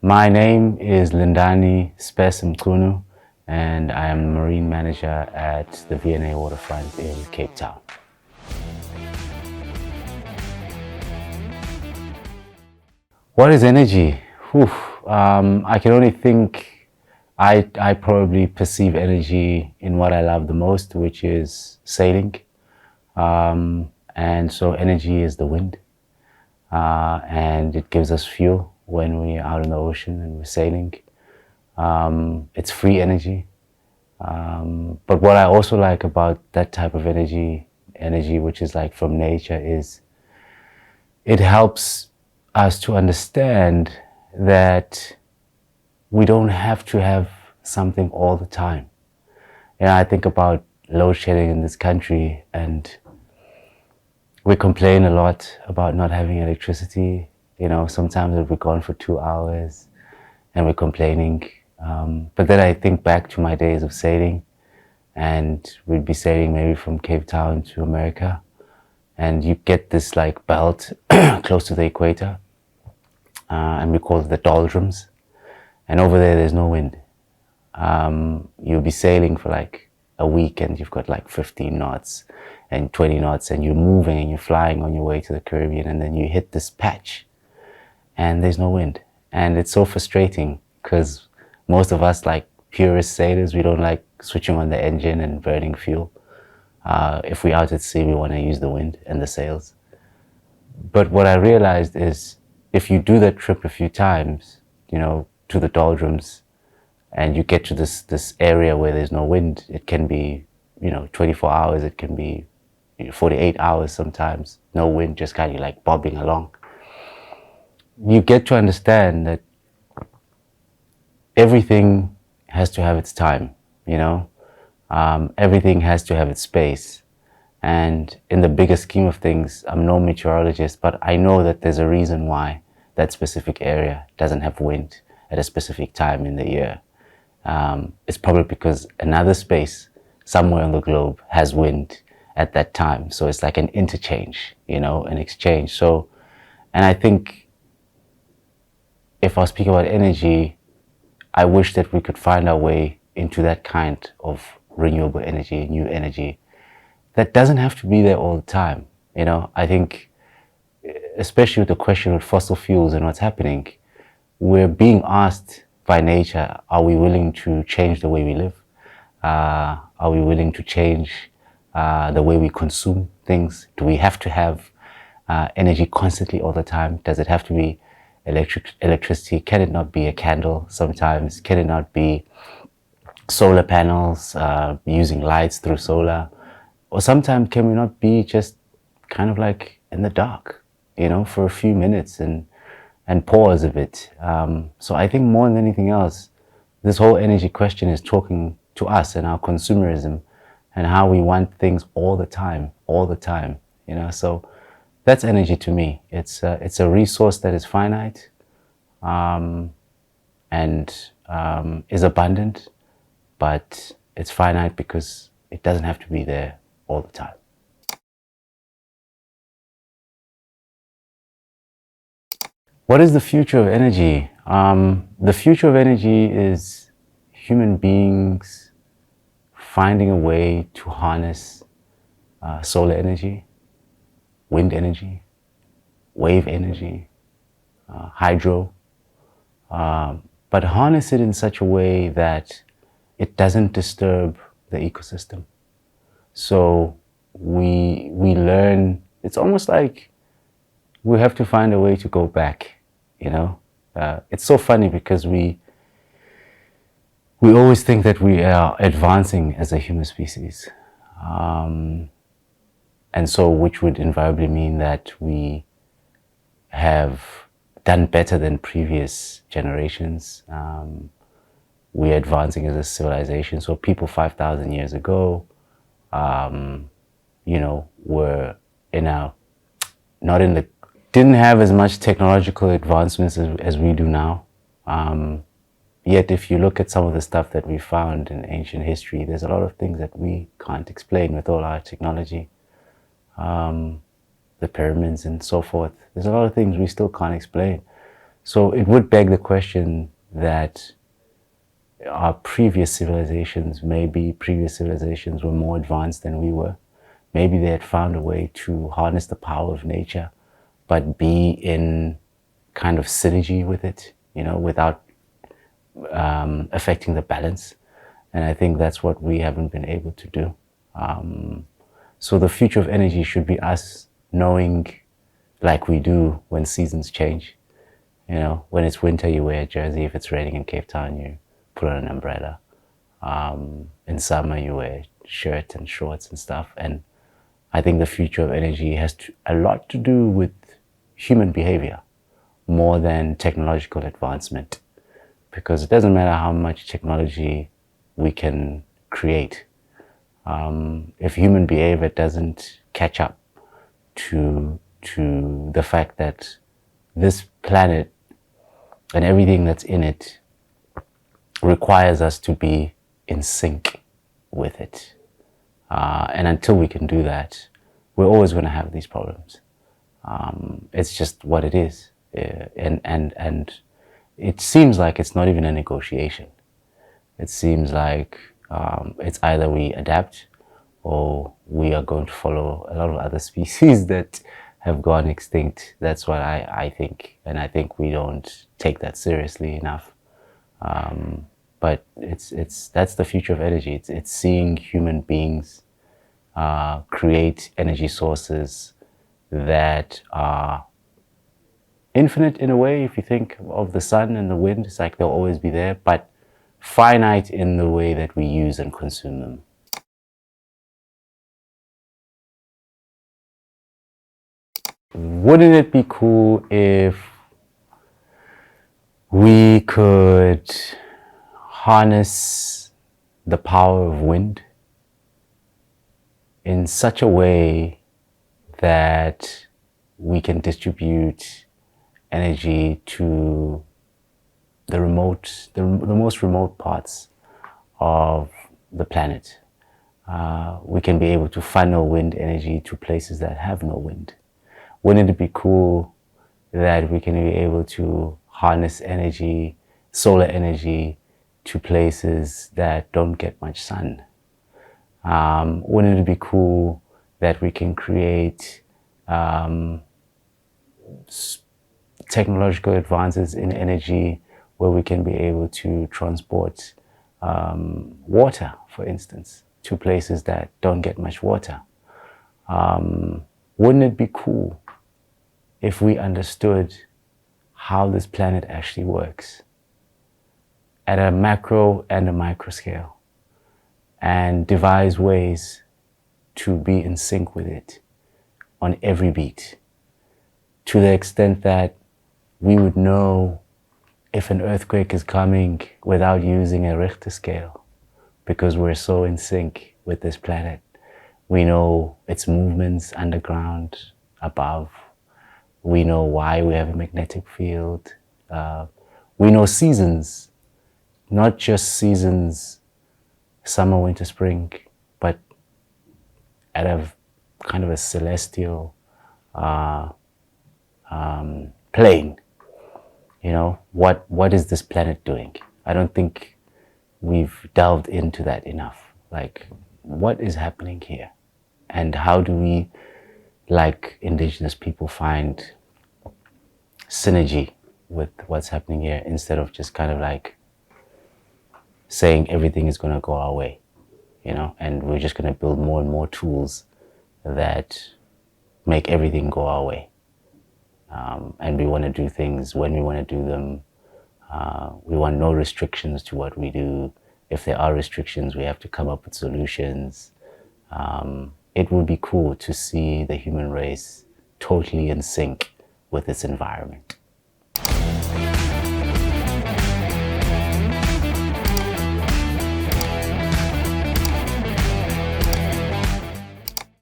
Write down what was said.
My name is Lindani Mchunu, and I am Marine Manager at the V&A Waterfront in Cape Town. What is energy? Whew. I can only think, I probably perceive energy in what I love the most, which is sailing. And so energy is the wind, and it gives us fuel when we're out in the ocean and we're sailing. It's free energy. But what I also like about that type of energy which is like from nature, is it helps us to understand that we don't have to have something all the time. I think about load shedding in this country, and we complain a lot about not having electricity. Sometimes we're gone for 2 hours and we're complaining. But then I think back to my days of sailing, and we'd be sailing maybe from Cape Town to America, and you get this like belt close to the equator, and we call it the doldrums. And over there's no wind. You'll be sailing for like a week and you've got like 15 knots and 20 knots, and you're moving and you're flying on your way to the Caribbean, and then you hit this patch and there's no wind. And it's so frustrating because most of us, like purist sailors, we don't like switching on the engine and burning fuel. If we're out at sea, we want to use the wind and the sails. But what I realized is, if you do that trip a few times, to the doldrums, and you get to this area where there's no wind, it can be 24 hours, it can be 48 hours sometimes, no wind, just kind of like bobbing along. You get to understand that everything has to have its time, everything has to have its space. And in the bigger scheme of things, I'm no meteorologist, but I know that there's a reason why that specific area doesn't have wind at a specific time in the year. It's probably because another space somewhere on the globe has wind at that time. So it's like an interchange, an exchange. So, and I think if I speak about energy, I wish that we could find our way into that kind of renewable energy, new energy, that doesn't have to be there all the time. I think, especially with the question of fossil fuels and what's happening, we're being asked by nature, are we willing to change the way we live? Are we willing to change the way we consume things? Do we have to have energy constantly all the time? Does it have to be electricity? Can it not be a candle sometimes? Can it not be solar panels, using lights through solar? Or sometimes can we not be just kind of like in the dark, for a few minutes and pause a bit? So I think more than anything else, this whole energy question is talking to us and our consumerism and how we want things all the time. So that's energy to me. It's a resource that is finite, and is abundant, but it's finite because it doesn't have to be there all the time. What is the future of energy? The future of energy is human beings finding a way to harness solar energy, wind energy, wave energy, hydro, but harness it in such a way that it doesn't disturb the ecosystem. So we learn, it's almost like we have to find a way to go back, It's so funny because we always think that we are advancing as a human species. And so, which would invariably mean that we have done better than previous generations. We're advancing as a civilization. So people 5,000 years ago, were didn't have as much technological advancements as we do now. Yet if you look at some of the stuff that we found in ancient history, there's a lot of things that we can't explain with all our technology. The pyramids and so forth. There's a lot of things we still can't explain. So it would beg the question that our previous civilizations, maybe previous civilizations were more advanced than we were. Maybe they had found a way to harness the power of nature, but be in kind of synergy with it, you know, without affecting the balance. And I think that's what we haven't been able to do. So the future of energy should be us knowing, like we do when seasons change. You know, when it's winter, you wear a jersey. If it's raining in Cape Town, you put on an umbrella. In summer, you wear shirts and shorts and stuff. And I think the future of energy has a lot to do with human behavior more than technological advancement. Because it doesn't matter how much technology we can create. If human behavior doesn't catch up to the fact that this planet and everything that's in it requires us to be in sync with it. And until we can do that, we're always going to have these problems. It's just what it is. And it seems like it's not even a negotiation. It seems like it's either we adapt or we are going to follow a lot of other species that have gone extinct. That's what I think. And I think we don't take that seriously enough. But that's the future of energy. It's seeing human beings create energy sources that are infinite in a way. If you think of the sun and the wind, it's like they'll always be there, but finite in the way that we use and consume them. Wouldn't it be cool if we could harness the power of wind in such a way that we can distribute energy to the most remote parts of the planet? We can be able to funnel wind energy to places that have no wind. Wouldn't it be cool that we can be able to harness energy, solar energy, to places that don't get much sun? Wouldn't it be cool that we can create technological advances in energy where we can be able to transport water, for instance, to places that don't get much water? Wouldn't it be cool if we understood how this planet actually works at a macro and a micro scale and devise ways to be in sync with it on every beat, to the extent that we would know if an earthquake is coming without using a Richter scale, because we're so in sync with this planet. We know its movements underground, above. We know why we have a magnetic field. We know seasons, not just seasons, summer, winter, spring, but at a kind of a celestial plane. You know, what is this planet doing? I don't think we've delved into that enough. Like, what is happening here? And how do we, like indigenous people, find synergy with what's happening here instead of just kind of like saying everything is going to go our way, you know, and we're just going to build more and more tools that make everything go our way. And we want to do things when we want to do them. We want no restrictions to what we do. If there are restrictions, we have to come up with solutions. It would be cool to see the human race totally in sync with its environment.